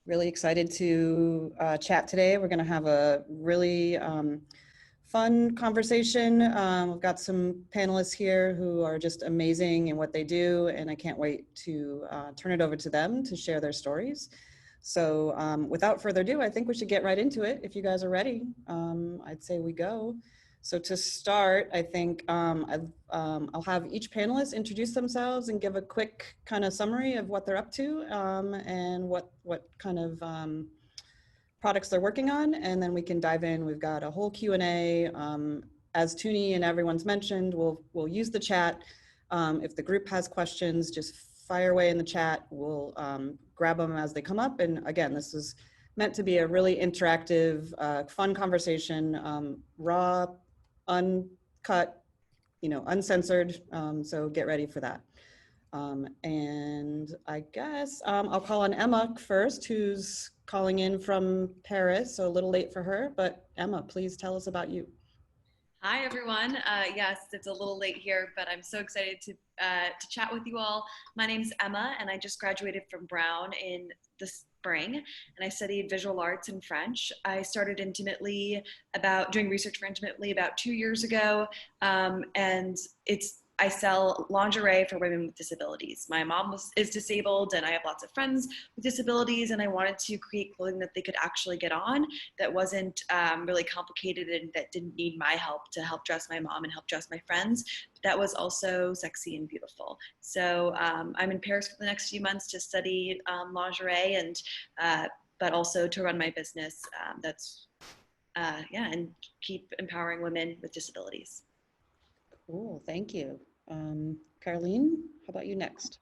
Really excited to chat today. We're going to have a really fun conversation. We've got some panelists here who are just amazing in what they do, and I can't wait to turn it over to them to share their stories. So without further ado, I think we should get right into it. If you guys are ready, I'd say we go. So to start, I think I'll have each panelist introduce themselves and give a quick kind of summary of what they're up to and what kind of products they're working on, and then we can dive in. We've got a whole Q&A. As Toonie and everyone's mentioned, we'll use the chat. If the group has questions, just fire away in the chat. We'll grab them as they come up. And again, this is meant to be a really interactive, fun conversation, raw, uncut, uncensored. So get ready for that. And I guess I'll call on Emma first, who's calling in from Paris, so a little late for her, but Emma, please tell us about you. Hi, everyone. Yes, it's a little late here, but I'm so excited to chat with you all. My name's Emma, and I just graduated from Brown in the spring, and I studied visual arts and French. I started doing research for Intimately about 2 years ago, and I sell lingerie for women with disabilities. My mom is disabled, and I have lots of friends with disabilities, and I wanted to create clothing that they could actually get on that wasn't really complicated and that didn't need my help to help dress my mom and help dress my friends. That was also sexy and beautiful. So I'm in Paris for the next few months to study lingerie and but also to run my business and keep empowering women with disabilities. Cool, thank you. Kerlyne, how about you next?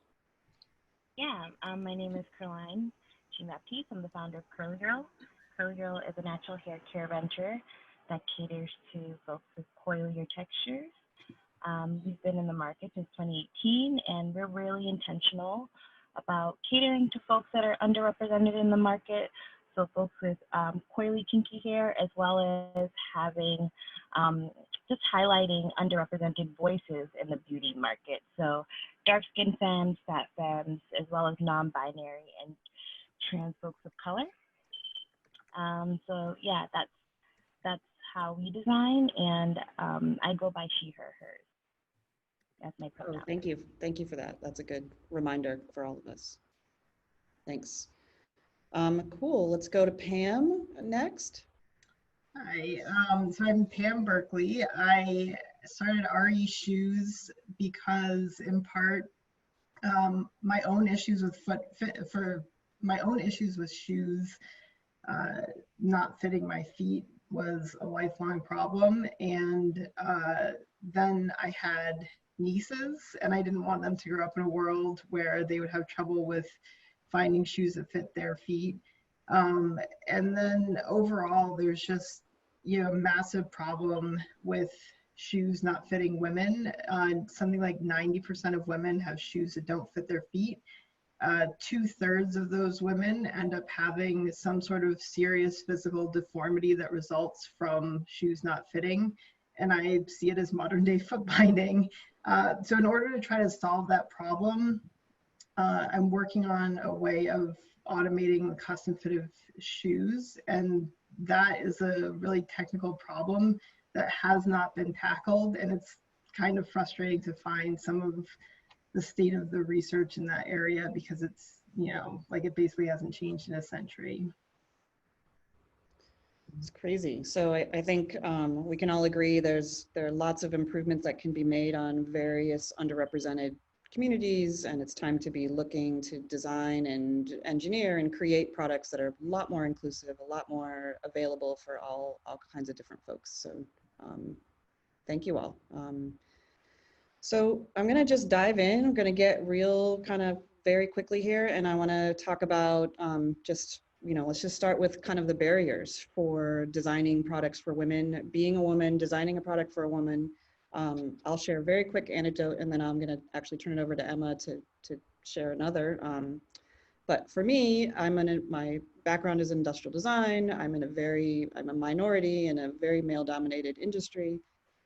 Yeah, my name is Kerlyne Jean-Baptiste. I'm the founder of KerlyGirl. KerlyGirl is a natural hair care venture that caters to folks with coilier textures. We've been in the market since 2018, and we're really intentional about catering to folks that are underrepresented in the market. So folks with coily, kinky hair, as well as having just highlighting underrepresented voices in the beauty market. So dark-skinned femmes, fat femmes, as well as non-binary and trans folks of color. So yeah, that's how we design, and I go by she, her, hers. That's my pronoun. Oh, thank you for that. That's a good reminder for all of us. Thanks. Cool, let's go to Pam next. Hi, so I'm Pam Berkeley. I started REShoes because, in part, my own issues with shoes not fitting my feet was a lifelong problem, and then I had nieces, and I didn't want them to grow up in a world where they would have trouble with finding shoes that fit their feet. And then overall, there's just massive problem with shoes not fitting women. Something like 90% of women have shoes that don't fit their feet. 2/3 of those women end up having some sort of serious physical deformity that results from shoes not fitting. And I see it as modern day foot binding. So in order to try to solve that problem, I'm working on a way of automating custom fitted shoes, and that is a really technical problem that has not been tackled, and it's kind of frustrating to find some of the state of the research in that area, because it's, like, it basically hasn't changed in a century. It's crazy. So I think we can all agree there are lots of improvements that can be made on various underrepresented communities, and it's time to be looking to design and engineer and create products that are a lot more inclusive, a lot more available for all kinds of different folks. So thank you all. So I'm gonna just dive in. I'm gonna get real kind of very quickly here, and I wanna talk about let's just start with kind of the barriers for designing products for women, being a woman, designing a product for a woman. I'll share a very quick anecdote, and then I'm going to actually turn it over to Emma to share another. But for me, my background is industrial design. I'm a minority in a very male-dominated industry.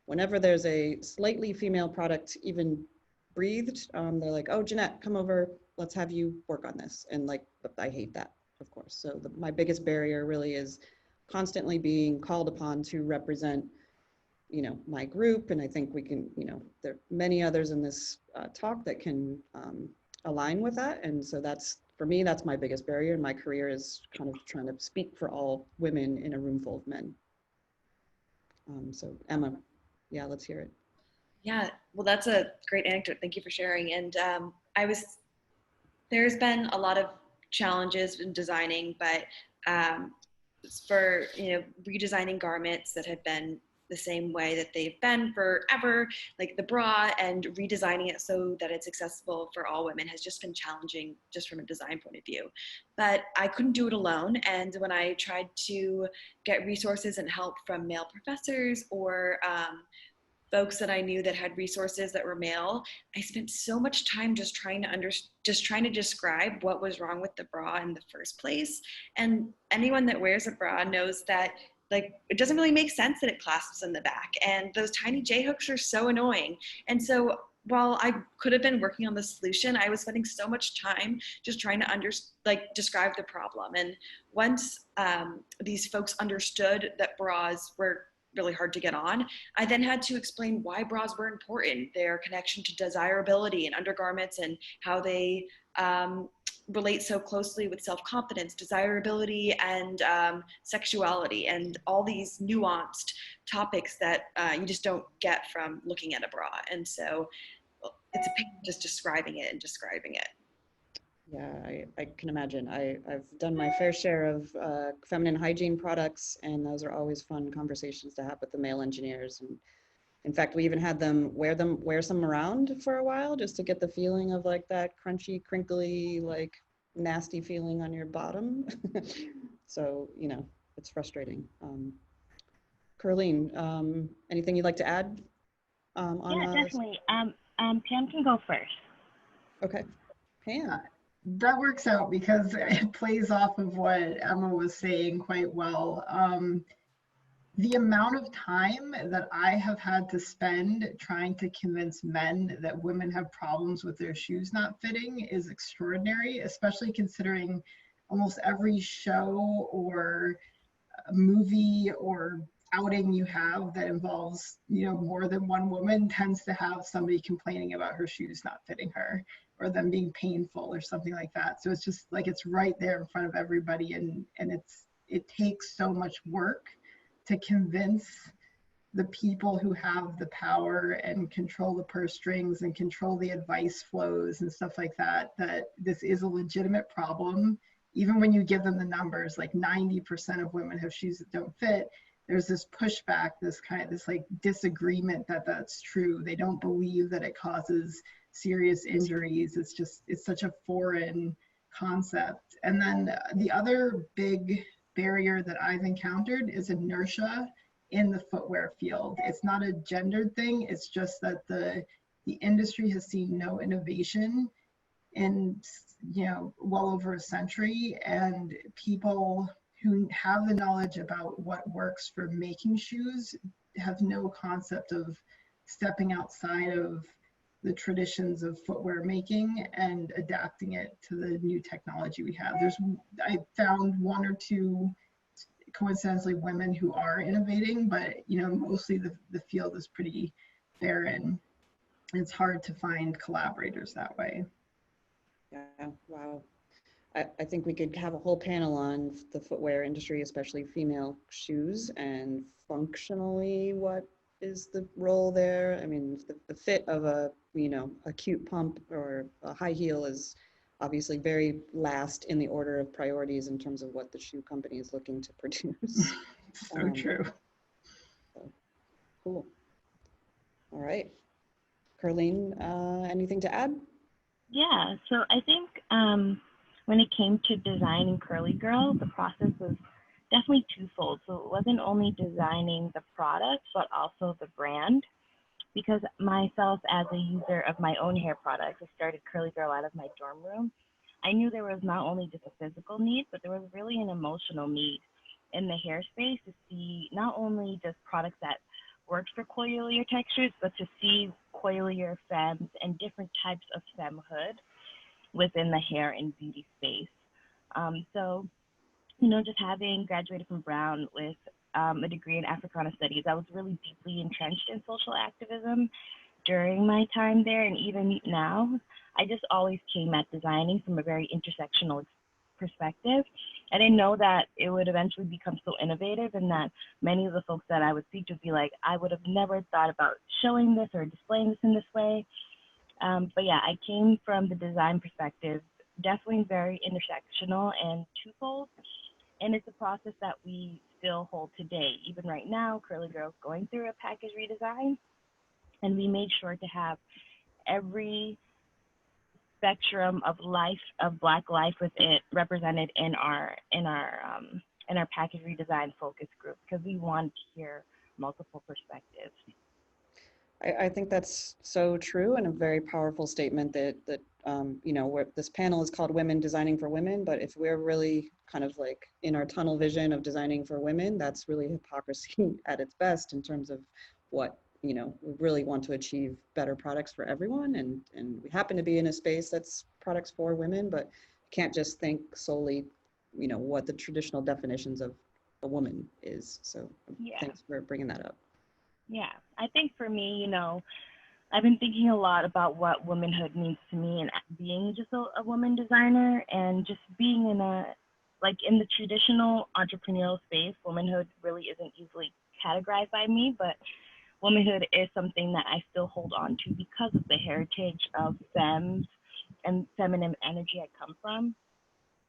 Whenever there's a slightly female product even breathed, they're like, "Oh, Jeanette, come over. Let's have you work on this." And like, I hate that. of course. So my biggest barrier really is constantly being called upon to represent, you know, my group. And I think we can, you know, there are many others in this talk that can align with that. And so that's, for me, that's my biggest barrier in my career, is kind of trying to speak for all women in a room full of men. So Emma, yeah, let's hear it. Yeah, well, that's a great anecdote. Thank you for sharing. And there's been a lot of challenges in designing, but for, you know, redesigning garments that have been the same way that they've been forever, like the bra, and redesigning it so that it's accessible for all women has just been challenging, just from a design point of view. But I couldn't do it alone. And when I tried to get resources and help from male professors or folks that I knew that had resources that were male, I spent so much time just trying to describe what was wrong with the bra in the first place. And anyone that wears a bra knows that, like, it doesn't really make sense that it clasps in the back, and those tiny J hooks are so annoying. And so while I could have been working on the solution, I was spending so much time just trying to describe the problem. And once these folks understood that bras were really hard to get on, I then had to explain why bras were important, their connection to desirability and undergarments, and how they relate so closely with self-confidence, desirability, and sexuality, and all these nuanced topics that you just don't get from looking at a bra. And so it's a pain just describing it. Yeah, I can imagine. I've done my fair share of feminine hygiene products, and those are always fun conversations to have with the male engineers. And in fact, we even had them wear some around for a while, just to get the feeling of like that crunchy, crinkly, like nasty feeling on your bottom. So, you know, it's frustrating. Kerlyne, anything you'd like to add? Yeah, definitely. Pam can go first. Okay, Pam. That works out because it plays off of what Emma was saying quite well. The amount of time that I have had to spend trying to convince men that women have problems with their shoes not fitting is extraordinary, especially considering almost every show or movie or outing you have that involves, you know, more than one woman tends to have somebody complaining about her shoes not fitting her, or them being painful or something like that. So it's just like, it's right there in front of everybody, and it takes so much work to convince the people who have the power and control the purse strings and control the advice flows and stuff like that, that this is a legitimate problem. Even when you give them the numbers, like 90% of women have shoes that don't fit, there's this pushback, this like disagreement that that's true. They don't believe that it causes serious injuries. It's such a foreign concept. And then the other big barrier that I've encountered is inertia in the footwear field. It's not a gendered thing. It's just that the industry has seen no innovation in, you know, well over a century, and people who have the knowledge about what works for making shoes have no concept of stepping outside of the traditions of footwear making and adapting it to the new technology we have. I found one or two coincidentally women who are innovating, but you know, mostly the field is pretty barren. It's hard to find collaborators that way. Yeah, wow. I think we could have a whole panel on the footwear industry, especially female shoes, and functionally what is the role there. I mean, the fit of a, you know, a cute pump or a high heel is obviously very last in the order of priorities in terms of what the shoe company is looking to produce. So true. So, cool. All right. Kerlyne, anything to add? Yeah, so I think when it came to designing KerlyGirl, the process was definitely twofold. So it wasn't only designing the product, but also the brand. Because myself, as a user of my own hair products, I started KerlyGirl out of my dorm room. I knew there was not only just a physical need, but there was really an emotional need in the hair space to see not only just products that worked for coilier textures, but to see coilier femmes and different types of femmehood within the hair and beauty space. So, just having graduated from Brown with a degree in Africana Studies, I was really deeply entrenched in social activism during my time there, and even now. I just always came at designing from a very intersectional perspective. I didn't know that it would eventually become so innovative, and that many of the folks that I would speak to would be like, I would have never thought about showing this or displaying this in this way. But yeah, I came from the design perspective, definitely very intersectional and twofold. And it's a process that we still hold today. Even right now, KerlyGirl is going through a package redesign, and we made sure to have every spectrum of life, of Black life, with it represented in our package redesign focus group, because we want to hear multiple perspectives. I think that's so true, and a very powerful statement that this panel is called Women Designing for Women, but if we're really kind of like in our tunnel vision of designing for women, that's really hypocrisy at its best in terms of what, we really want to achieve better products for everyone. And we happen to be in a space that's products for women, but can't just think solely, what the traditional definitions of a woman is. So Yeah. Thanks for bringing that up. Yeah, I think for me, I've been thinking a lot about what womanhood means to me, and being just a woman designer, and just being in in the traditional entrepreneurial space, womanhood really isn't easily categorized by me, but womanhood is something that I still hold on to because of the heritage of femmes and feminine energy I come from.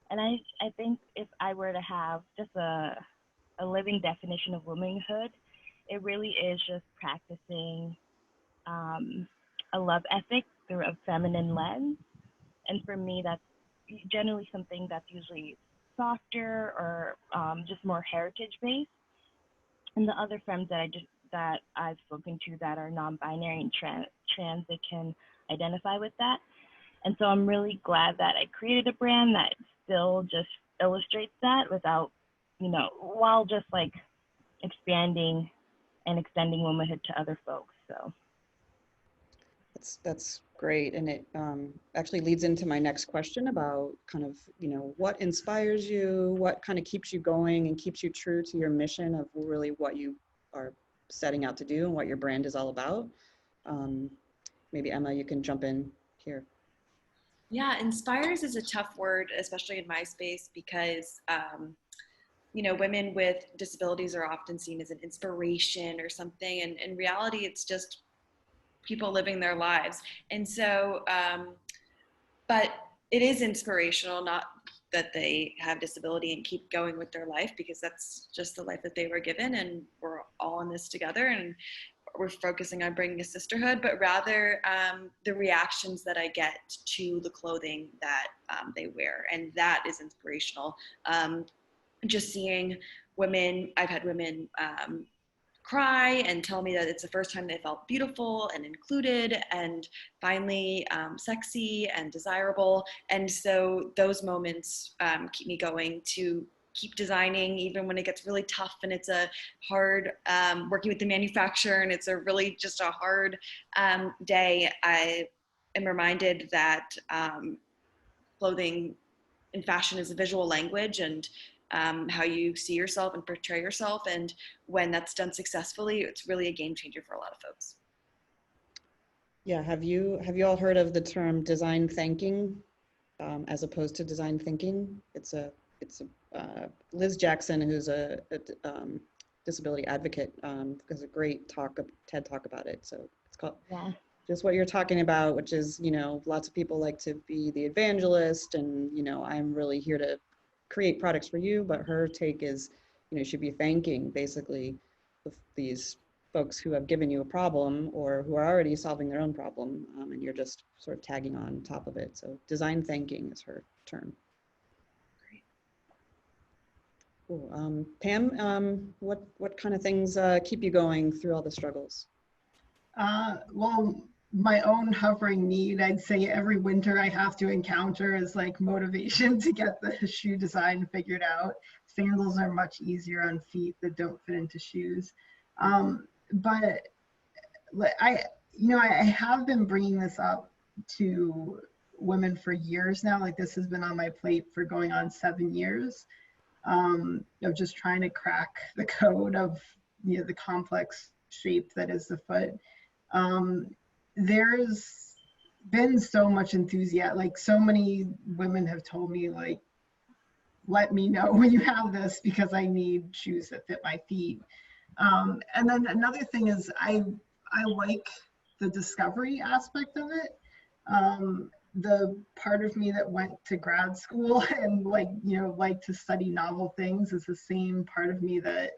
And I think if I were to have just a living definition of womanhood, it really is just practicing a love ethic through a feminine lens. And for me, that's generally something that's usually softer or just more heritage based. And the other femmes that I've spoken to that are non-binary and trans, they can identify with that. And so I'm really glad that I created a brand that still just illustrates that without, while just like expanding and extending womanhood to other folks. So that's great, and it actually leads into my next question about kind of what inspires you, what kind of keeps you going and keeps you true to your mission of really what you are setting out to do and what your brand is all about. Maybe Emma, you can jump in here. Yeah, inspires is a tough word, especially in my space, because women with disabilities are often seen as an inspiration or something, and in reality, it's just people living their lives. And so, but it is inspirational, not that they have disability and keep going with their life, because that's just the life that they were given, and we're all in this together, and we're focusing on bringing a sisterhood, but rather the reactions that I get to the clothing that they wear, and that is inspirational. Just seeing women, I've had women cry and tell me that it's the first time they felt beautiful and included and finally sexy and desirable. And so those moments keep me going to keep designing, even when it gets really tough and it's a hard working with the manufacturer and it's a really just a hard day. I am reminded that clothing and fashion is a visual language, and how you see yourself and portray yourself. And when that's done successfully, it's really a game changer for a lot of folks. Yeah, have you all heard of the term design thanking as opposed to design thinking? It's a Liz Jackson, who's a disability advocate, has a great TED talk about it. So it's called just what you're talking about, which is, lots of people like to be the evangelist and, I'm really here to create products for you, but her take is, you should be thanking basically these folks who have given you a problem or who are already solving their own problem, and you're just sort of tagging on top of it. So design thanking is her term. Great. Cool. Pam, what kind of things keep you going through all the struggles? Well, my own hovering need, I'd say every winter I have to encounter is like motivation to get the shoe design figured out. Sandals are much easier on feet that don't fit into shoes. But I have been bringing this up to women for years now. Like this has been on my plate for going on 7 years, of just trying to crack the code of, you know, the complex shape that is the foot. There's been so much enthusiasm. Like so many women have told me, like, let me know when you have this because I need shoes that fit my feet. And then another thing is I like the discovery aspect of it. The part of me that went to grad school and like, you know, like to study novel things is the same part of me that,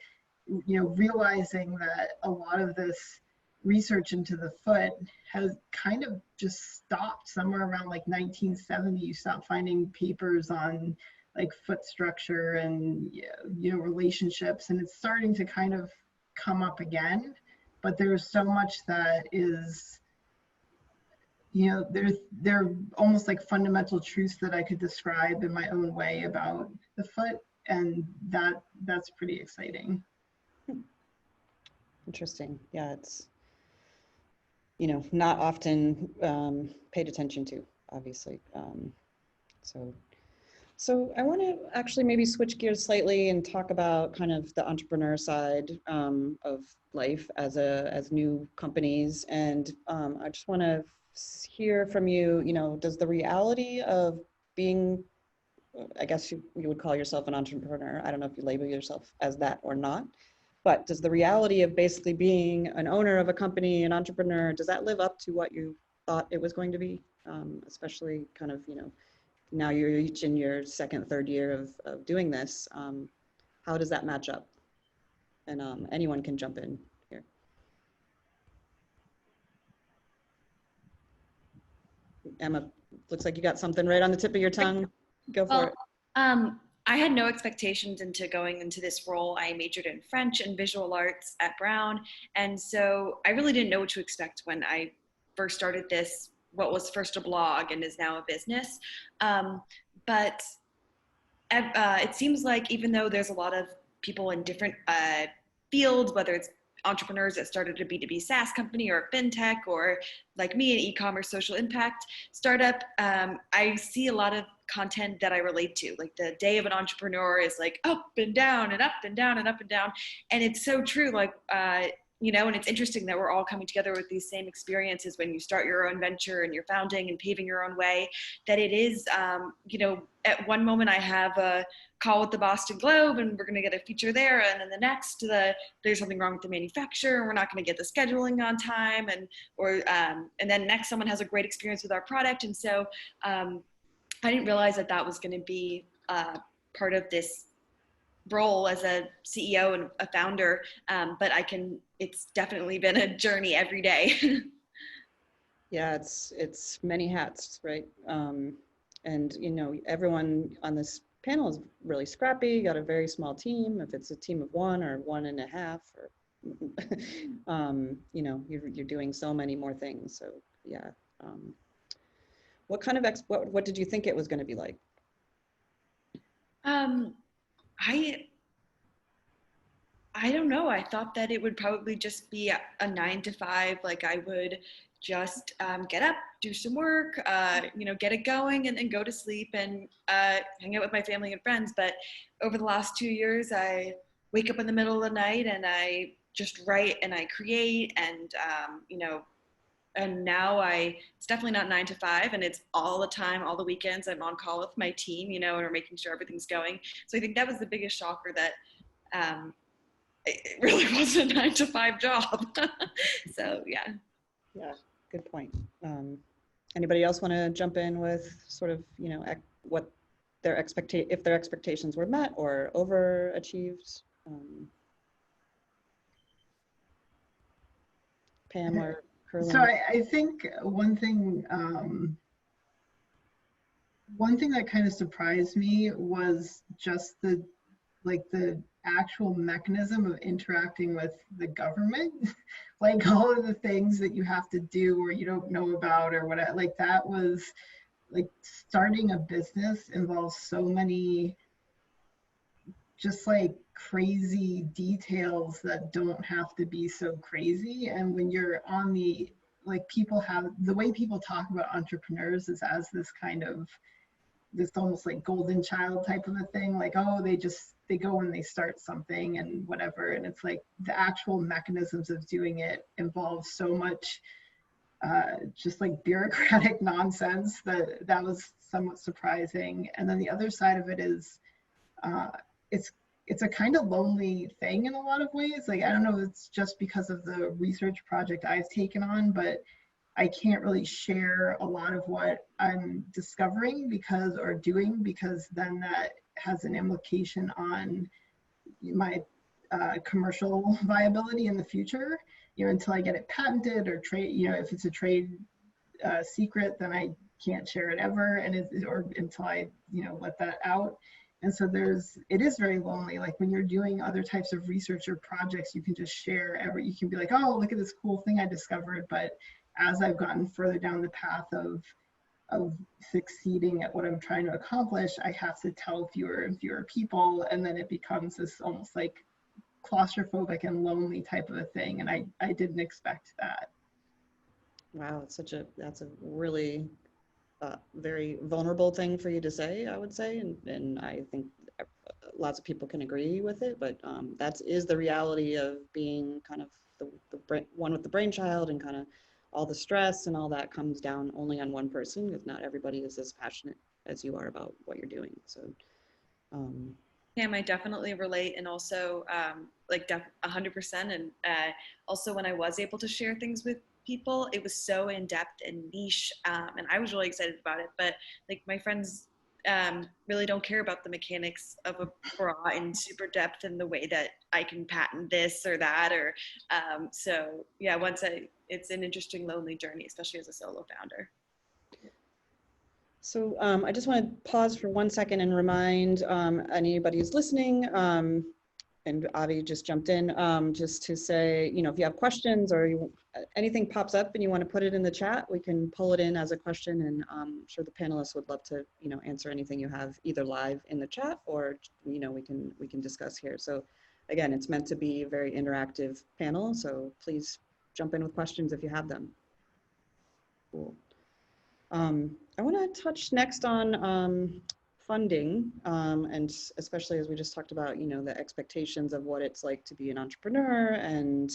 you know, realizing that a lot of this research into the foot has kind of just stopped somewhere around like 1970. You stop finding papers on like foot structure and, you know, relationships, and it's starting to kind of come up again. But there's so much that is, you know, they're almost like fundamental truths that I could describe in my own way about the foot, and that's pretty exciting. Interesting. Yeah, it's, you know, not often paid attention to, obviously. So I want to actually maybe switch gears slightly and talk about kind of the entrepreneur side of life as new companies. And I just want to hear from you, you know, does the reality of being, I guess you would call yourself an entrepreneur, I don't know if you label yourself as that or not, but does the reality of basically being an owner of a company, an entrepreneur, does that live up to what you thought it was going to be? Especially kind of, you know, now you're each in your second, third year of doing this. How does that match up? And anyone can jump in here. Emma, looks like you got something right on the tip of your tongue. Go for it. I had no expectations into going into this role. I majored in French and visual arts at Brown. And so I really didn't know what to expect when I first started this, what was first a blog and is now a business. But it seems like even though there's a lot of people in different fields, whether it's entrepreneurs that started a B2B SaaS company or a fintech, or like me, an e-commerce social impact startup, I see a lot of content that I relate to. Like the day of an entrepreneur is like up and down and up and down and up and down. And it's so true. Like, you know, and it's interesting that we're all coming together with these same experiences when you start your own venture and you're founding and paving your own way, that it is, you know, at one moment I have a call with the Boston Globe and we're going to get a feature there. And then the next, there's something wrong with the manufacturer and we're not going to get the scheduling on time. And then next someone has a great experience with our product. And so I didn't realize that that was going to be part of this role as a CEO and a founder, but it's definitely been a journey every day. Yeah, it's many hats, right? And you know, everyone on this panel is really scrappy, you got a very small team. If it's a team of one or 1.5, or you know, you're doing so many more things. So yeah. What kind of what did you think it was going to be like? I don't know. I thought that it would probably just be a 9 to 5. Like I would just get up, do some work, you know, get it going, and then go to sleep and hang out with my family and friends. But over the last 2 years, I wake up in the middle of the night and I just write and I create, and you know, and now it's definitely not 9 to 5, and it's all the time, all the weekends. I'm on call with my team, you know, and we're making sure everything's going. So I think that was the biggest shocker, that it really was a 9 to 5 job. So yeah. Yeah, good point. Anybody else want to jump in with sort of, you know, what if their expectations were met or overachieved? Pam or Kerlyne? So I think one thing that kind of surprised me was just the actual mechanism of interacting with the government. Like all of the things that you have to do or you don't know about or whatever, like that was like starting a business involves so many just like crazy details that don't have to be so crazy. And when you're on the like people have, the way people talk about entrepreneurs is as this kind of, this almost like golden child type of a thing, like, oh, they go and they start something and whatever. And it's like the actual mechanisms of doing it involve so much just like bureaucratic nonsense that was somewhat surprising. And then the other side of it is it's a kind of lonely thing in a lot of ways. Like, I don't know if it's just because of the research project I've taken on, but I can't really share a lot of what I'm discovering or doing, because then that has an implication on my commercial viability in the future. Until I get it patented or trade, if it's a trade secret, then I can't share it ever, or until I, let that out. And so it is very lonely. Like when you're doing other types of research or projects, you can just share you can be like, oh, look at this cool thing I discovered. But as I've gotten further down the path of succeeding at what I'm trying to accomplish, I have to tell fewer and fewer people. And then it becomes this almost like claustrophobic and lonely type of a thing. And I didn't expect that. Wow, that's a really very vulnerable thing for you to say, I would say, and I think lots of people can agree with it, but that is the reality of being kind of the one with the brainchild, and kind of all the stress and all that comes down only on one person, because not everybody is as passionate as you are about what you're doing. So Pam, I definitely relate, and also 100%. And also when I was able to share things with people, it was so in depth and niche, and I was really excited about it. But like my friends really don't care about the mechanics of a bra in super depth and the way that I can patent this or that, or so yeah. It's an interesting lonely journey, especially as a solo founder. So I just want to pause for 1 second and remind anybody who's listening, and Avi just jumped in, just to say, if you have questions or anything pops up and you want to put it in the chat, we can pull it in as a question, and I'm sure the panelists would love to, answer anything you have either live in the chat or, we can discuss here. So again, it's meant to be a very interactive panel, so please jump in with questions if you have them. Cool. I want to touch next on funding, and especially as we just talked about, the expectations of what it's like to be an entrepreneur, and,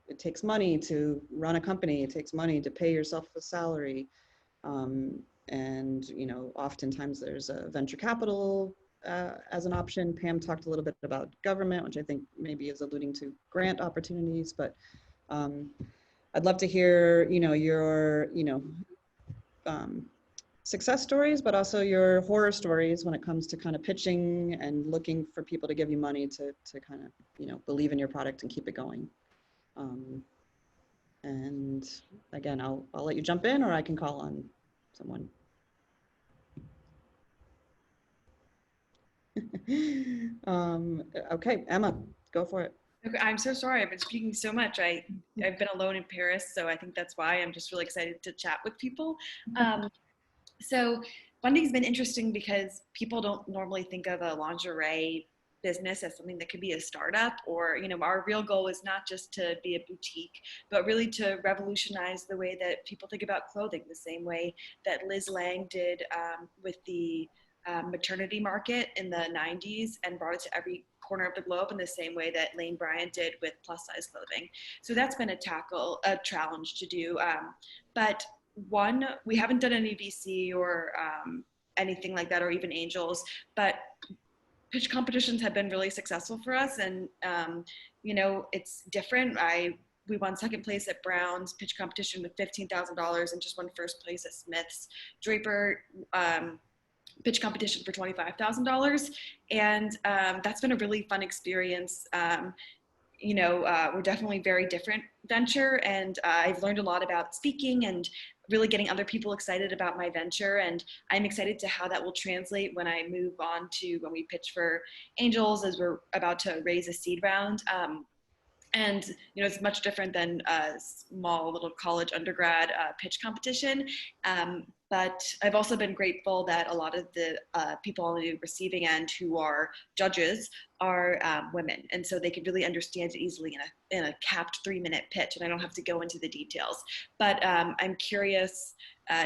it takes money to run a company, it takes money to pay yourself a salary, and, oftentimes there's a venture capital as an option. Pam talked a little bit about government, which I think maybe is alluding to grant opportunities, but I'd love to hear, your, success stories, but also your horror stories when it comes to kind of pitching and looking for people to give you money to kind of, believe in your product and keep it going. And again, I'll let you jump in, or I can call on someone. Okay, Emma, go for it. Okay, I'm so sorry. I've been speaking so much. I've been alone in Paris, so I think that's why I'm just really excited to chat with people. So funding has been interesting because people don't normally think of a lingerie business as something that could be a startup, or, our real goal is not just to be a boutique, but really to revolutionize the way that people think about clothing, the same way that Liz Lang did with the maternity market in the 90s and brought it to every corner of the globe, in the same way that Lane Bryant did with plus size clothing. So that's been a challenge to do. But one, we haven't done any VC or anything like that, or even angels, but pitch competitions have been really successful for us. And, it's different. We won second place at Brown's pitch competition with $15,000 and just won first place at Smith's. Draper pitch competition for $25,000. And that's been a really fun experience. We're definitely very different venture, and I've learned a lot about speaking and really getting other people excited about my venture. And I'm excited to how that will translate when I move on to when we pitch for angels, as we're about to raise a seed round. And, it's much different than a small little college undergrad pitch competition. But I've also been grateful that a lot of the people on the receiving end who are judges are women. And so they can really understand it easily in a capped 3-minute pitch, and I don't have to go into the details. But I'm curious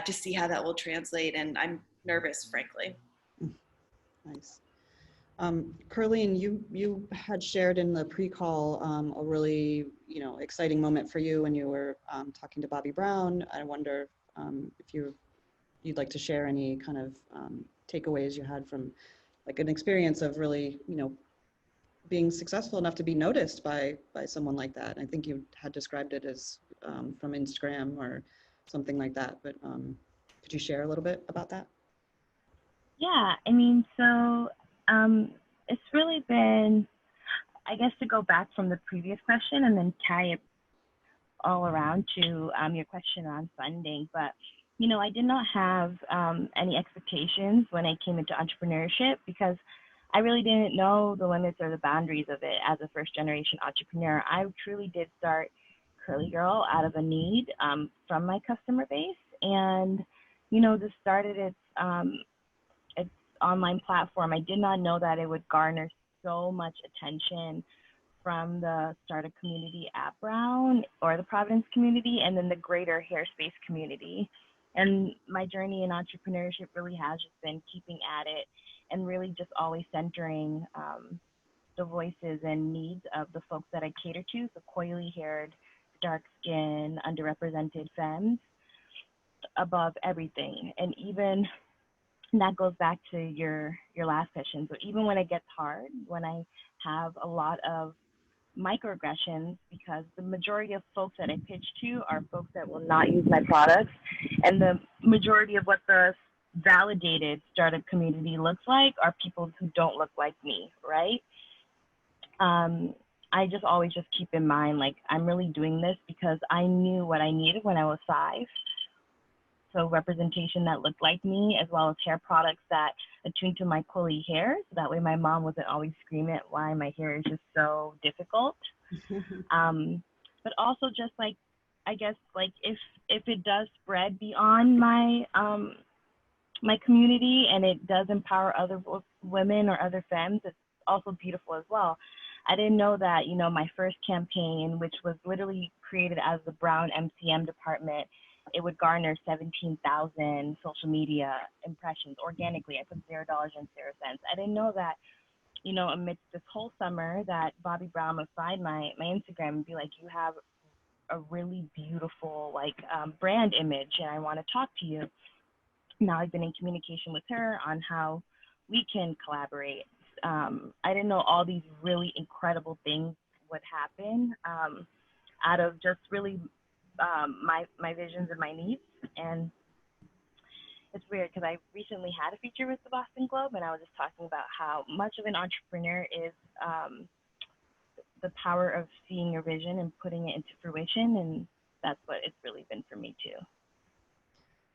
to see how that will translate, and I'm nervous, frankly. Nice. Kerlyne, you had shared in the pre-call a really, exciting moment for you when you were talking to Bobby Brown. I wonder if you'd like to share any kind of takeaways you had from like an experience of really, being successful enough to be noticed by someone like that. I think you had described it as from Instagram or something like that, but could you share a little bit about that? Yeah, I mean, so it's really been, I guess, to go back from the previous question and then tie it all around to your question on funding. But, I did not have any expectations when I came into entrepreneurship because I really didn't know the limits or the boundaries of it as a first-generation entrepreneur. I truly did start KerlyGirl out of a need from my customer base. And, this started its online platform. I did not know that it would garner so much attention from the startup community at Brown or the Providence community, and then the greater hair space community. And my journey in entrepreneurship really has just been keeping at it and really just always centering the voices and needs of the folks that I cater to, the coily haired, dark skinned, underrepresented femmes above everything. And even that goes back to your last question. So even when it gets hard, when I have a lot of microaggressions, because the majority of folks that I pitch to are folks that will not use my products, and the majority of what the validated startup community looks like are people who don't look like me, right? I just always just keep in mind, like, I'm really doing this because I knew what I needed when I was 5. So representation that looked like me, as well as hair products that attuned to my coily hair. So that way my mom wasn't always screaming at why my hair is just so difficult. But also just like, I guess, like if it does spread beyond my my community and it does empower other women or other femmes, it's also beautiful as well. I didn't know that, my first campaign, which was literally created as the Brown MCM department, it would garner 17,000 social media impressions organically. I put $0 and 0 cents. I didn't know that, amidst this whole summer that Bobby Brown would find my Instagram and be like, you have a really beautiful brand image and I want to talk to you. Now I've been in communication with her on how we can collaborate. I didn't know all these really incredible things would happen out of just really my visions and my needs. And it's weird because I recently had a feature with the Boston Globe, and I was just talking about how much of an entrepreneur is the power of seeing your vision and putting it into fruition, and that's what it's really been for me too.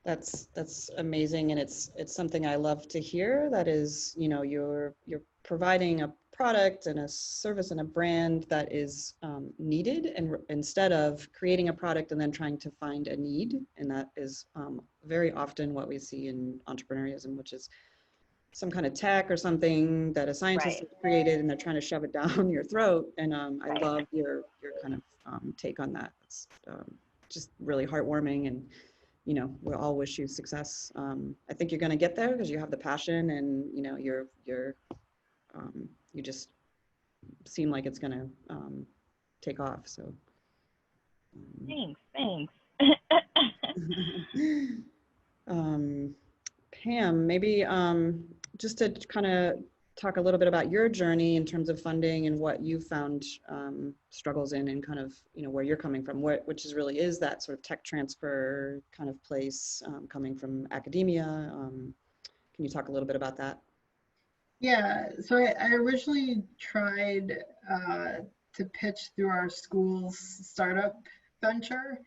That's amazing, and it's something I love to hear. That is, you're providing a product and a service and a brand that is needed, and instead of creating a product and then trying to find a need, and that is very often what we see in entrepreneurialism, which is some kind of tech or something that a scientist has created and they're trying to shove it down your throat. And I love your kind of take on that. It's just really heartwarming, and we all wish you success. I think you're going to get there because you have the passion, and you just seem like it's going to take off. So thanks. Pam, maybe just to kind of talk a little bit about your journey in terms of funding and what you found struggles in, and kind of where you're coming from, which really is that sort of tech transfer kind of place, coming from academia. Can you talk a little bit about that? Yeah, so I originally tried to pitch through our school's startup venture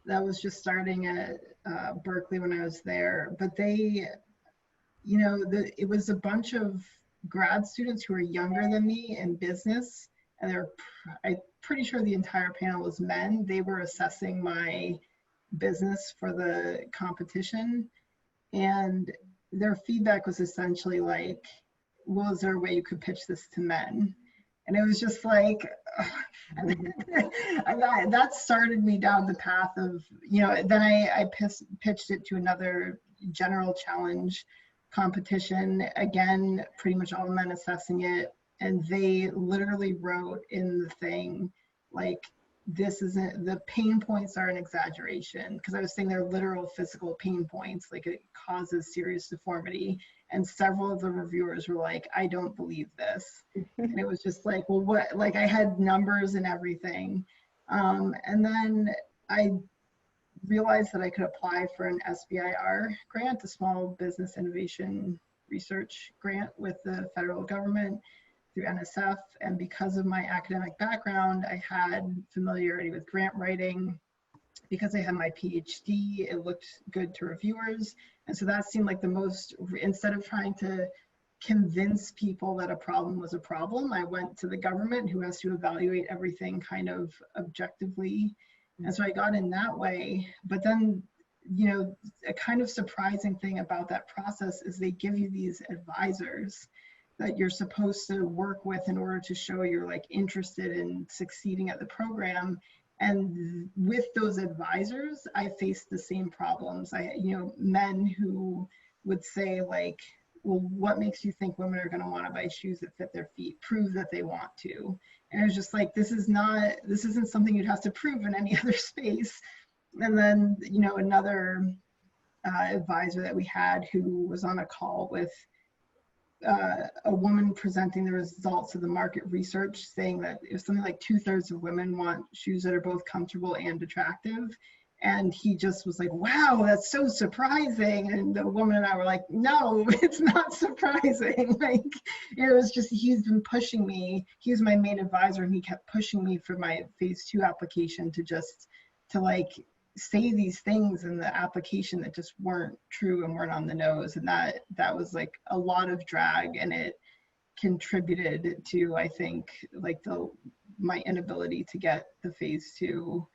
that was just starting at Berkeley when I was there. But they, it was a bunch of grad students who were younger than me in business, and I'm pretty sure the entire panel was men. They were assessing my business for the competition. And their feedback was essentially like, well, is there a way you could pitch this to men? And it was just like, that started me down the path of, then I pitched it to another general challenge competition. Again, pretty much all men assessing it. And they literally wrote in the thing, like, this isn't, the pain points are an exaggeration, because I was saying they're literal physical pain points, like it causes serious deformity. And several of the reviewers were like, I don't believe this. And it was just like, well, what, like I had numbers and everything. And then I realized that I could apply for an SBIR grant, a Small Business Innovation Research grant with the federal government through NSF. And because of my academic background, I had familiarity with grant writing. Because I had my PhD, it looked good to reviewers. And so that seemed like the most, instead of trying to convince people that a problem was a problem, I went to the government, who has to evaluate everything kind of objectively. And so I got in that way. But then, a kind of surprising thing about that process is they give you these advisors that you're supposed to work with in order to show you're like interested in succeeding at the program. And with those advisors, I faced the same problems. Men who would say like, well, what makes you think women are going to want to buy shoes that fit their feet? Prove that they want to. And it was just like, this isn't something you'd have to prove in any other space. And then, another advisor that we had who was on a call with a woman presenting the results of the market research, saying that it was something like 2/3 of women want shoes that are both comfortable and attractive. And he just was like, wow, that's so surprising. And the woman and I were like, no, it's not surprising. Like, it was just, he's been pushing me. He was my main advisor, and he kept pushing me for my phase 2 application to like say these things in the application that just weren't true and weren't on the nose. And that was like a lot of drag, and it contributed to, I think, like my inability to get the phase 2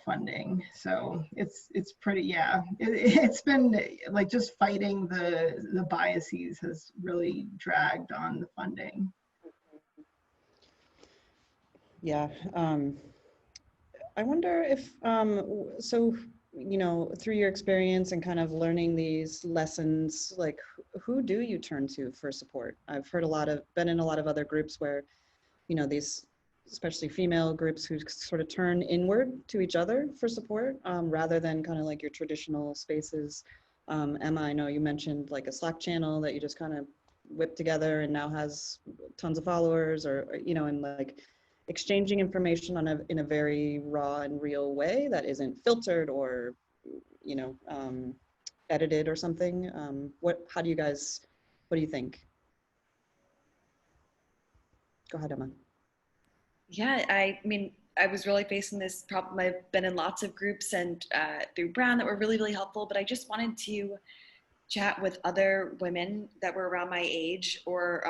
funding. So it's pretty, yeah, it's been like just fighting the biases has really dragged on the funding. Yeah. I wonder if, so, through your experience and kind of learning these lessons, like who do you turn to for support? I've heard been in a lot of other groups where, these, especially female groups, who sort of turn inward to each other for support, rather than kind of like your traditional spaces. Emma, I know you mentioned like a Slack channel that you just kind of whipped together and now has tons of followers, or, and like exchanging information in a very raw and real way that isn't filtered or, edited or something. What do you think? Go ahead, Emma. Yeah, I mean, I was really facing this problem. I've been in lots of groups and through Brown that were really, really helpful, but I just wanted to chat with other women that were around my age, or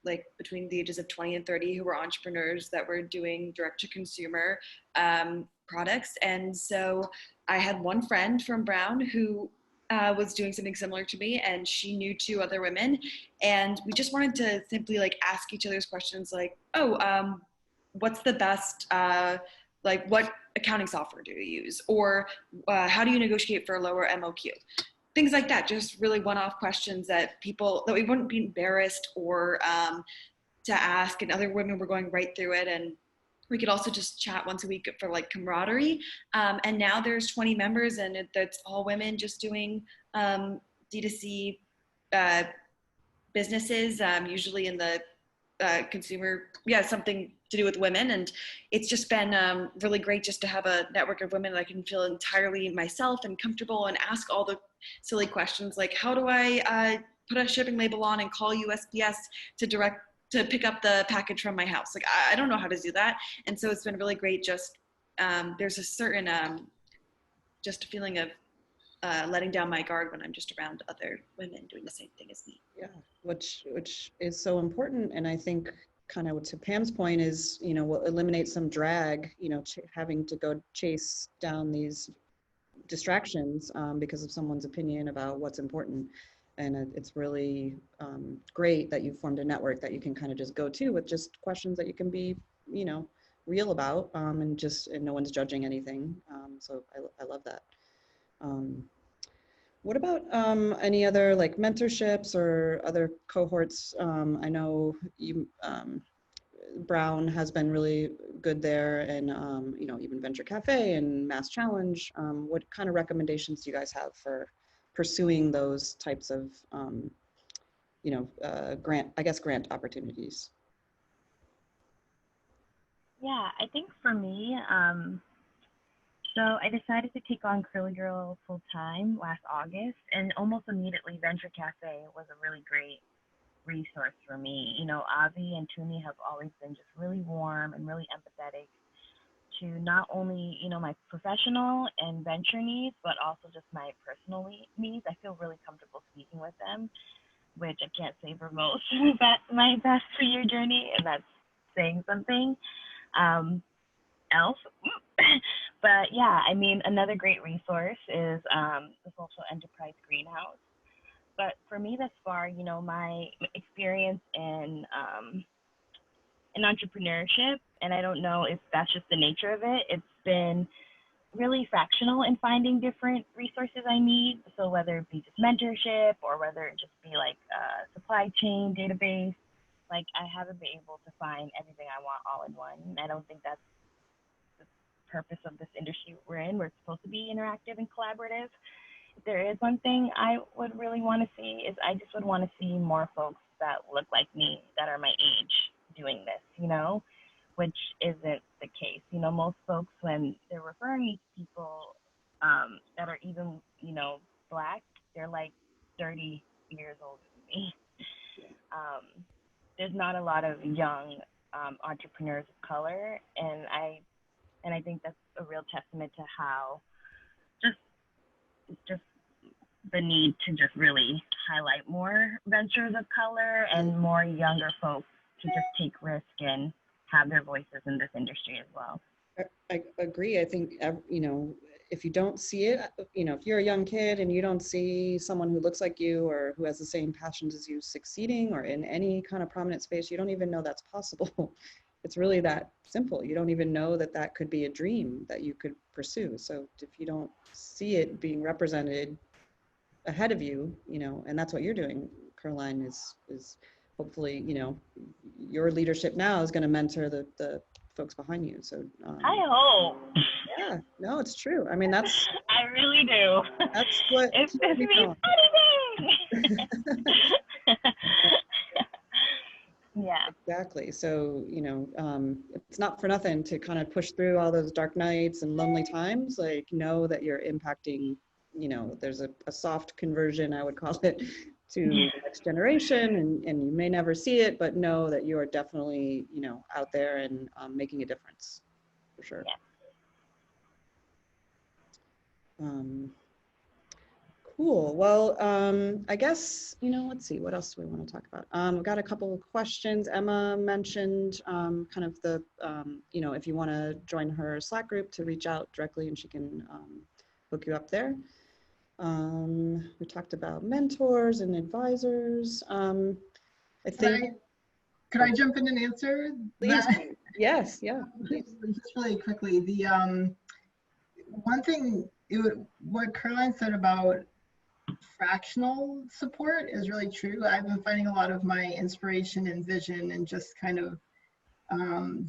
like between the ages of 20 and 30, who were entrepreneurs that were doing direct to consumer products. And so I had one friend from Brown who was doing something similar to me, and she knew 2 other women. And we just wanted to simply like ask each other's questions like, what's the best, like what accounting software do you use? Or how do you negotiate for a lower MOQ? Things like that, just really one-off questions that we wouldn't be embarrassed or to ask, and other women were going right through it. And we could also just chat once a week for like camaraderie. And now there's 20 members, and it's all women just doing D2C businesses, usually in the consumer, something to do with women. And it's just been really great just to have a network of women that I can feel entirely myself and comfortable and ask all the silly questions like, how do I put a shipping label on and call USPS to pick up the package from my house? Like, I don't know how to do that. And so it's been really great. Just there's a certain just a feeling of letting down my guard when I'm just around other women doing the same thing as me. Yeah, which is so important. And I think kind of to Pam's point is, will eliminate some drag, having to go chase down these distractions because of someone's opinion about what's important. And it's really great that you formed a network that you can kind of just go to with just questions that you can be, you know, real about, and no one's judging anything. So I love that. What about any other like mentorships or other cohorts? I know you, Brown has been really good there, and you know, even Venture Cafe and Mass Challenge. What kind of recommendations do you guys have for pursuing those types of you know, grant opportunities? Yeah, I think for me, so I decided to take on KerlyGirl full time last August, and almost immediately Venture Cafe was a really great resource for me. You know, Avi and Tumi have always been just really warm and really empathetic to not only, you know, my professional and venture needs, but also just my personal needs. I feel really comfortable speaking with them, which I can't say for most my past 2-year journey, and that's saying something else. But yeah, I mean, another great resource is the Social Enterprise Greenhouse. But for me thus far, you know, my experience in entrepreneurship, and I don't know if that's just the nature of it, it's been really fractional in finding different resources I need. So whether it be just mentorship or whether it just be like a supply chain database, like I haven't been able to find everything I want all in one. I don't think that's the purpose of this industry we're in. We're supposed to be interactive and collaborative. If there is one thing I would really want to see is I just would want to see more folks that look like me, that are my age, doing this, you know, which isn't the case. You know, most folks, when they're referring me to people that are even, you know, Black, they're like 30 years older than me. There's not a lot of young entrepreneurs of color, and I think that's a real testament to how just the need to just really highlight more ventures of color and more younger folks to just take risk and have their voices in this industry as well. I agree. I think, you know, if you don't see it, you know, if you're a young kid and you don't see someone who looks like you or who has the same passions as you succeeding or in any kind of prominent space, you don't even know that's possible. It's really that simple. You don't even know that that could be a dream that you could pursue. So if you don't see it being represented ahead of you, you know, and that's what you're doing, Kerlyne, is hopefully, you know, your leadership now is going to mentor the folks behind you. So I hope. yeah, no, it's true. I mean, that's I really do. That's what if this means anything. Yeah, exactly. So, you know, it's not for nothing to kind of push through all those dark nights and lonely times. Like, know that you're impacting, you know, there's a soft conversion, I would call it, to the next generation, and you may never see it, but know that you are definitely, you know, out there and making a difference, for sure. Yeah. Cool. Well, I guess, you know, let's see, what else do we want to talk about? We've got a couple of questions. Emma mentioned kind of the, you know, if you want to join her Slack group, to reach out directly and she can hook you up there. We talked about mentors and advisors. I think. Could I jump in and answer? Please. Yes. Yeah. Just really quickly, the one thing, what Kerlyne said about fractional support is really true. I've been finding a lot of my inspiration and vision and just kind of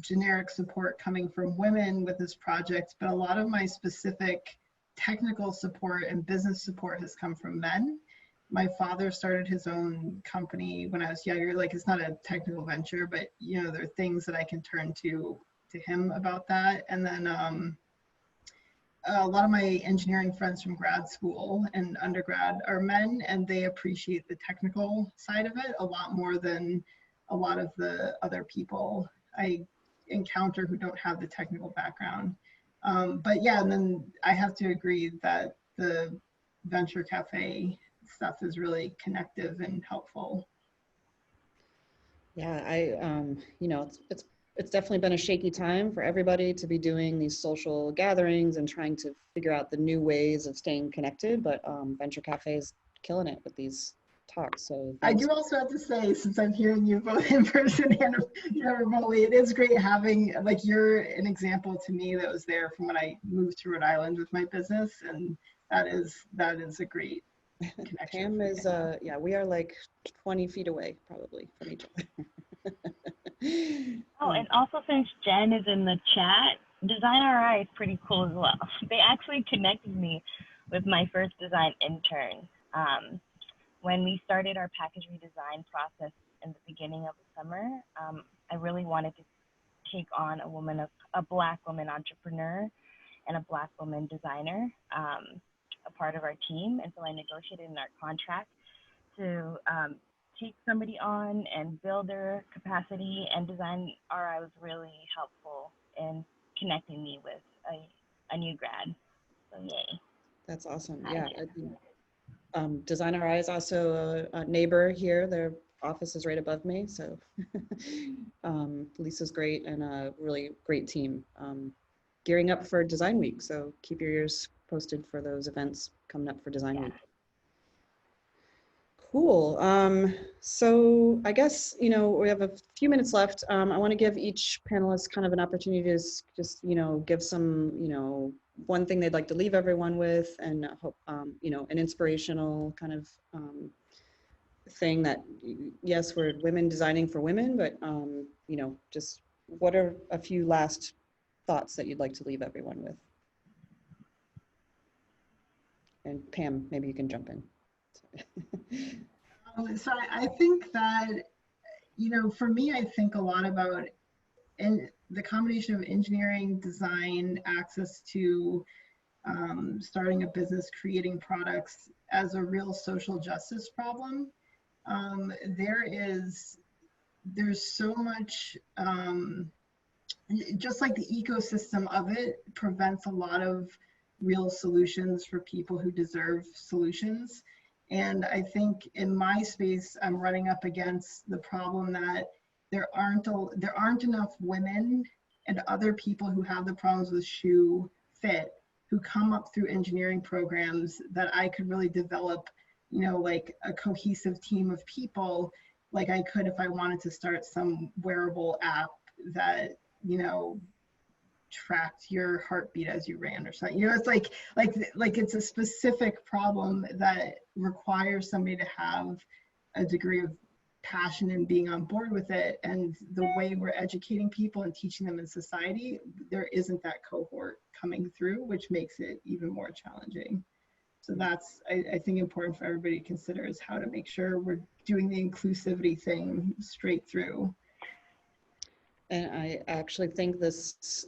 generic support coming from women with this project, but a lot of my specific technical support and business support has come from men. My father started his own company when I was younger. Like, it's not a technical venture, but you know, there are things that I can turn to him about that. And then a lot of my engineering friends from grad school and undergrad are men, and they appreciate the technical side of it a lot more than a lot of the other people I encounter who don't have the technical background. But yeah, and then I have to agree that the Venture Cafe stuff is really connective and helpful. Yeah, you know, it's definitely been a shaky time for everybody to be doing these social gatherings and trying to figure out the new ways of staying connected. But Venture Cafe is killing it with these talks. So I thanks. do also have to say, since I'm hearing you both in person and remotely, it is great having, like, you're an example to me that was there from when I moved to Rhode Island with my business, and that is a great connection. Pam is, yeah, we are like 20 feet away probably from each other. Oh, and also since Jen is in the chat, Design RI is pretty cool as well. They actually connected me with my first design intern. When we started our package redesign process in the beginning of the summer, I really wanted to take on a Black woman entrepreneur and a Black woman designer, a part of our team. And so I negotiated in our contract to take somebody on and build their capacity, and Design RI was really helpful in connecting me with a new grad. So yay. That's awesome. Yeah. Design RI is also a neighbor here. Their office is right above me. So Lisa's great and a really great team. Gearing up for Design Week. So keep your ears posted for those events coming up for Design Week. Cool. So I guess, we have a few minutes left. I want to give each panelist kind of an opportunity to just, give some, one thing they'd like to leave everyone with, and hope, an inspirational kind of thing that, yes, we're women designing for women, but, just what are a few last thoughts that you'd like to leave everyone with? And Pam, maybe you can jump in. So I think that, for me, I think a lot about the combination of engineering, design, access to starting a business, creating products as a real social justice problem. There's so much, just like the ecosystem of it prevents a lot of real solutions for people who deserve solutions. And I think in my space, I'm running up against the problem that there aren't enough women and other people who have the problems with shoe fit who come up through engineering programs that I could really develop, like a cohesive team of people, like I could if I wanted to start some wearable app that, tracked your heartbeat as you ran or something. It's like it's a specific problem that requires somebody to have a degree of passion and being on board with it. And the way we're educating people and teaching them in society, there isn't that cohort coming through, which makes it even more challenging. So that's, I think, important for everybody to consider, is how to make sure we're doing the inclusivity thing straight through. And I actually think this,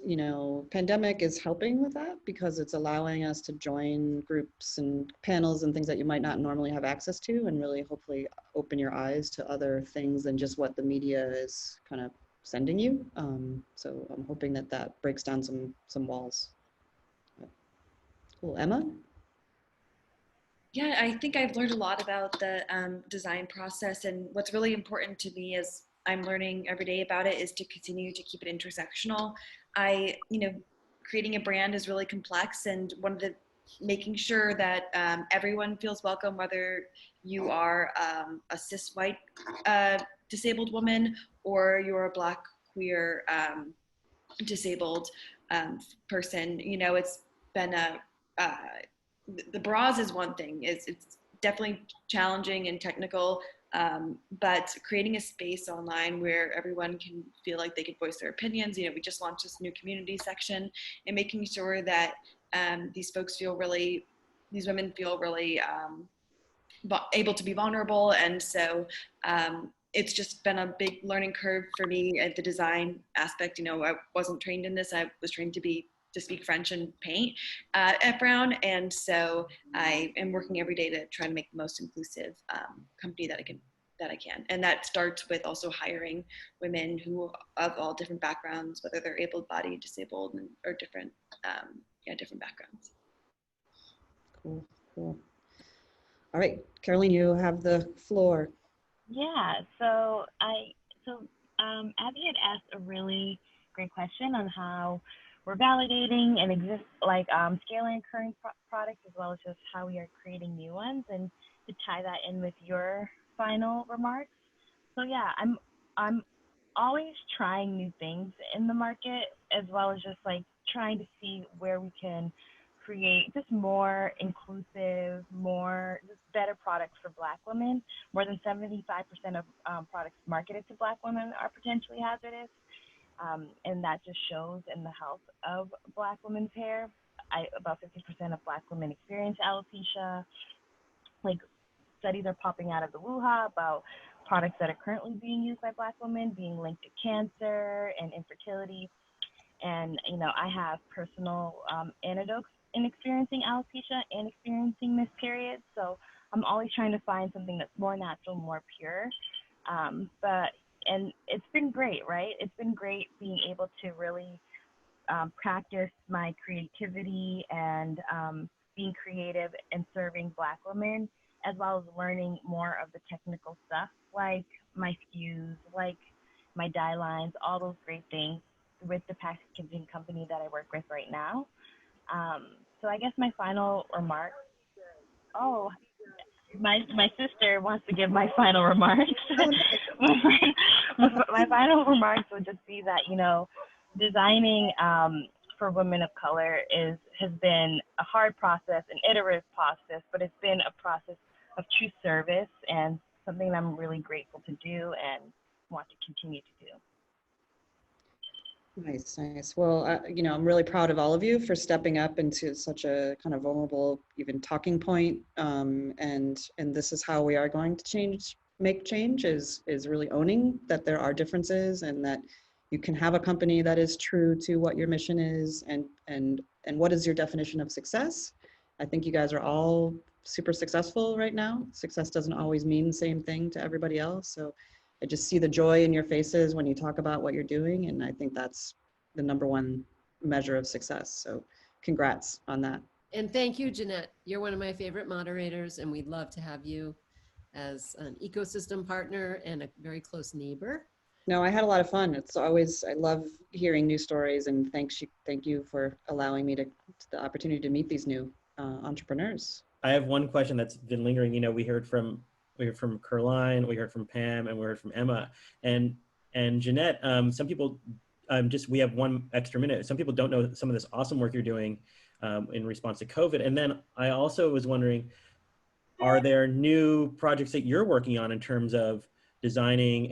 pandemic is helping with that, because it's allowing us to join groups and panels and things that you might not normally have access to, and really hopefully open your eyes to other things than just what the media is kind of sending you. So I'm hoping that breaks down some walls. Cool. Emma? Yeah, I think I've learned a lot about the design process, and what's really important to me is I'm learning every day about it is to continue to keep it intersectional. Creating a brand is really complex, and making sure that everyone feels welcome, whether you are a cis white disabled woman or you're a Black queer disabled person. It's been the bras is one thing. It's definitely challenging and technical. But creating a space online where everyone can feel like they can voice their opinions. We just launched this new community section, and making sure that these women feel really able to be vulnerable. And so it's just been a big learning curve for me at the design aspect. I wasn't trained in this. I was trained to speak French and paint at Brown. And so I am working every day to try to make the most inclusive company that I can. And that starts with also hiring women who of all different backgrounds, whether they're able-bodied, disabled, or different backgrounds. Cool. All right, Kerlyne, you have the floor. Yeah, so Abby had asked a really great question on how we're validating and scaling current products, as well as just how we are creating new ones, and to tie that in with your final remarks. So yeah, I'm always trying new things in the market, as well as just like trying to see where we can create just more inclusive, more just better products for Black women. More than 75% of products marketed to Black women are potentially hazardous, and that just shows in the health of Black women's hair. About 50% of Black women experience alopecia. Like, studies are popping out of the WUHA about products that are currently being used by Black women being linked to cancer and infertility. And, you know, I have personal anecdotes in experiencing alopecia and experiencing missed periods. So I'm always trying to find something that's more natural, more pure. And it's been great, right? It's been great being able to really practice my creativity and being creative and serving Black women, as well as learning more of the technical stuff, like my SKUs, like my dye lines, all those great things with the packaging company that I work with right now. So I guess my final remarks. Oh, my sister wants to give my final remarks. My final remarks would just be that, you know, designing for women of color has been a hard process, an iterative process, but it's been a process of true service and something I'm really grateful to do and want to continue to do. Nice, nice. Well, you know, I'm really proud of all of you for stepping up into such a kind of vulnerable, even talking point. And this is how we are going to make change is really owning that there are differences and that you can have a company that is true to what your mission is and what is your definition of success. I think you guys are all super successful right now. Success doesn't always mean the same thing to everybody else. So I just see the joy in your faces when you talk about what you're doing. And I think that's the #1 measure of success. So congrats on that. And thank you, Jeanette. You're one of my favorite moderators, and we'd love to have you as an ecosystem partner and a very close neighbor. No, I had a lot of fun. It's always, I love hearing new stories, and thank you for allowing me the opportunity to meet these new entrepreneurs. I have one question that's been lingering. You know, we heard from Kerlyne, we heard from Pam, and we heard from Emma, and Jeanette. Some people, we have one extra minute. Some people don't know some of this awesome work you're doing in response to COVID. And then I also was wondering, are there new projects that you're working on in terms of designing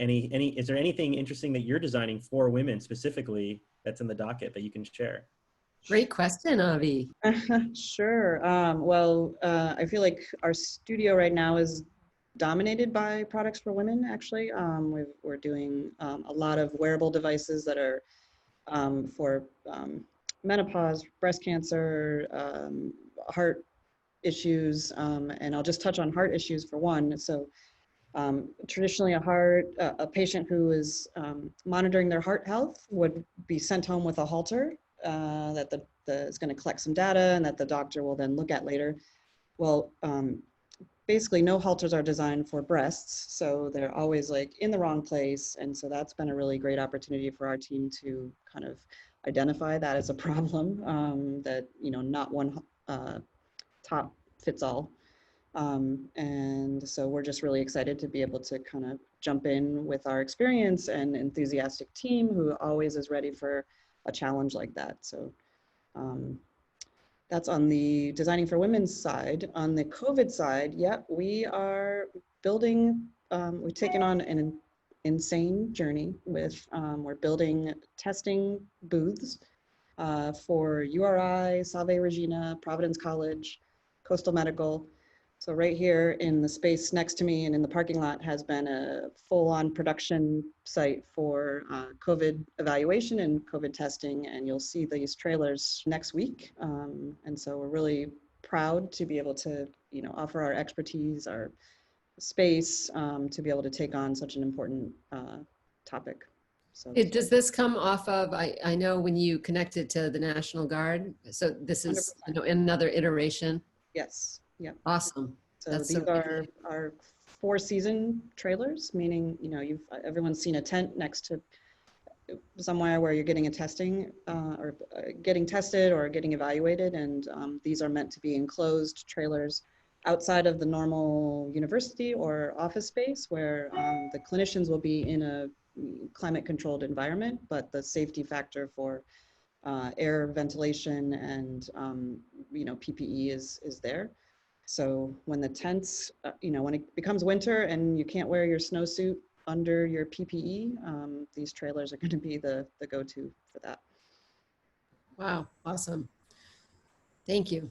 is there anything interesting that you're designing for women specifically that's in the docket that you can share? Great question, Avi. Sure. Well, I feel like our studio right now is dominated by products for women, actually. We're doing a lot of wearable devices that are for menopause, breast cancer, heart issues, and I'll just touch on heart issues for one. So traditionally a patient who is monitoring their heart health would be sent home with a halter that is going to collect some data and that the doctor will then look at later. Well, basically no halters are designed for breasts, so they're always like in the wrong place. And so that's been a really great opportunity for our team to kind of identify that as a problem, that, you know, not one top fits all. And so we're just really excited to be able to kind of jump in with our experience and enthusiastic team who always is ready for a challenge like that. So that's on the designing for women's side. On the COVID side, yeah, we are building, we've taken on an insane journey with, we're building testing booths for URI, Salve Regina, Providence College, Coastal Medical. So right here in the space next to me and in the parking lot has been a full-on production site for COVID evaluation and COVID testing, and you'll see these trailers next week. And so we're really proud to be able to, you know, offer our expertise, our space to be able to take on such an important topic. So Does this come off of, I know when you connected to the National Guard, so this is, 100%. You know, another iteration? Yes. Yeah. Awesome. So that's these so are 4-season trailers, meaning, you know, everyone's seen a tent next to somewhere where you're getting a testing or getting tested or getting evaluated. And these are meant to be enclosed trailers outside of the normal university or office space where the clinicians will be in a climate controlled environment, but the safety factor for air ventilation and you know, PPE is there. So when the tents, you know, when it becomes winter and you can't wear your snowsuit under your PPE, these trailers are going to be the go-to for that. Wow, awesome. Thank you.